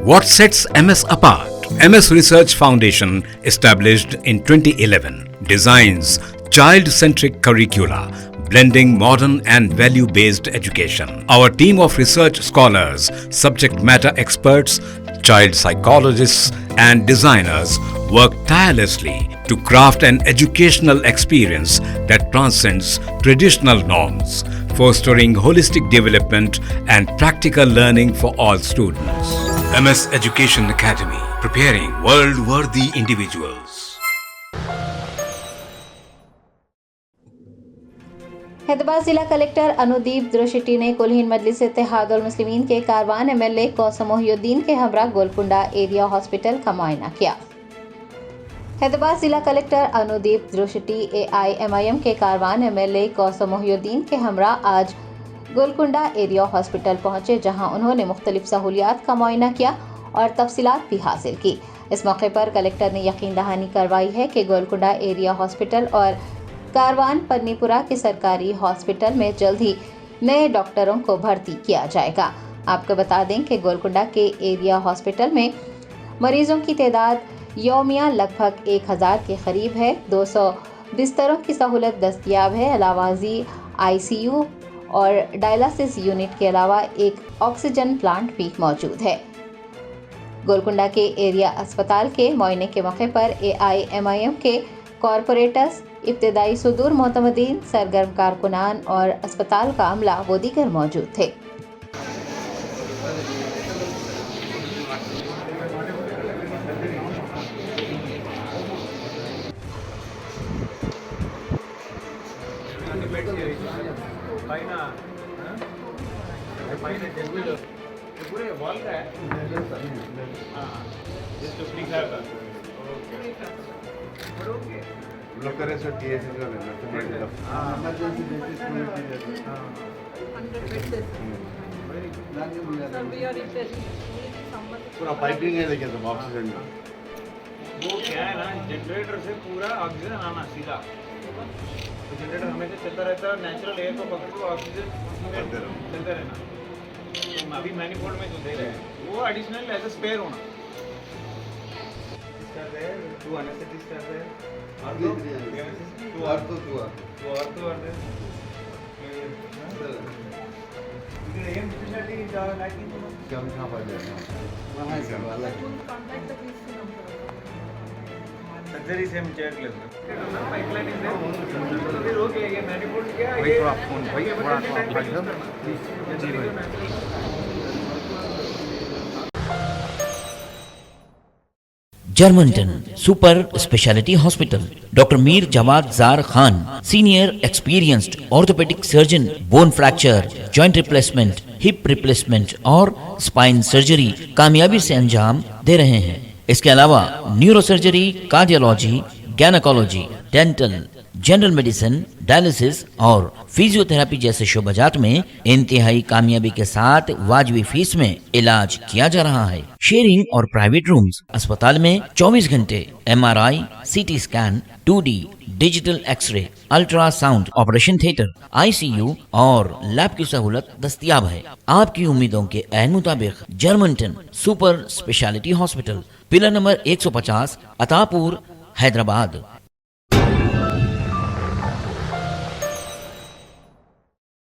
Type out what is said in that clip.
What sets MS apart? MS Research Foundation, established in 2011, designs child-centric curricula, blending modern and value-based education. Our team of research scholars, subject matter experts, child psychologists and designers work tirelessly to craft an educational experience that transcends traditional norms, fostering holistic development and practical learning for all students. MS Education Academy, preparing world-worthy individuals. Hyderabad जिला collector Anudeep द्रोशिटी ने कुलहीन मजलिस इत्तेहादुल मुस्लिमीन के Karwan MLA कौसम Mohiuddin के हमरा Golconda area hospital का मुआयना किया। हैदराबाद जिला collector Anudeep द्रोशिटी AIMIM के कारवान एमएलए कौसम मोहिउद्दीन के हमरा आज गोलकुंडा एरिया हॉस्पिटल पहुंचे, जहां उन्होंने मुख्तलिफ सहूलियात का मुआयना किया और तफसीलात भी हासिल की। इस मौके पर कलेक्टर ने यकीन दहानी करवाई है कि गोलकुंडा एरिया हॉस्पिटल और कारवान पन्नीपुरा के सरकारी हॉस्पिटल में जल्द ही नए डॉक्टरों को भर्ती किया जाएगा। आपको बता दें कि गोलकुंडा के एरिया हॉस्पिटल में मरीजों की तादाद यौमिया लगभग 1000 के करीब है। 200 बिस्तरों की सहूलत दस्तयाब है। अलावाजी आईसीयू और डायलिसिस यूनिट के अलावा एक ऑक्सीजन प्लांट भी मौजूद है। गोलकुंडा के एरिया अस्पताल के मुआयने के मौके पर एआईएमआईएम के कॉरपोरेटर्स, इब्तदाई सुदूर मोतमदीन, सरगर्म कारकुनान और अस्पताल का अमला व दीगर मौजूद थे। लोग करे सो टीएसएल का लेना तो मेडिकल इमरजेंसी बेसिस कम्युनिटी देते 100 बेड्स पूरा पाइपिंग है लेकिन सब ऑक्सीजन में वो क्या है ना, जनरेटर से पूरा ऑक्सीजन आना सीधा, तो जनरेटर हमेशा चलता रहता है, नेचुरल एयर को पकड़ के ऑक्सीजन चलते रहना। तो अभी मैनिफोल्ड में जो दे रहे हैं वो एडिशनल एज अ स्पेयर होना कर रहे हैं, 2 एनेस्थेटिस्ट कर रहे हैं और ये स्पेशलिटी लाइटिंग क्या कहां पर जाना वहां से वाला सर्जरी से हम चेक लेते हैं। पाइपलाइन इज देयर, फिर ओके ये मैनिफोल्ड क्या है, ये थोड़ा फोन भाई थोड़ा please. Germanten super speciality hospital, doctor Mir Jawad Zar Khan, senior experienced orthopaedic surgeon, bone fracture, joint replacement, hip replacement और स्पाइन सर्जरी कामयाबी से अंजाम दे रहे हैं। इसके अलावा neuro surgery, cardiology, gynaecology, dental, general medicine, dialysis और फिजियोथेरेपी जैसे शोबाजात में इंतहाई कामयाबी के साथ वाजबी फीस में इलाज किया जा रहा है। शेयरिंग और प्राइवेट रूम्स। अस्पताल में 24 घंटे MRI, CT scan, 2D digital x-ray, ultrasound, operation theatre, ICU और लैब की सहूलत दस्तयाब है। आपकी उम्मीदों के ऐन मुताबिक Germanten super speciality hospital, pillar number 150, Attapur, Hyderabad.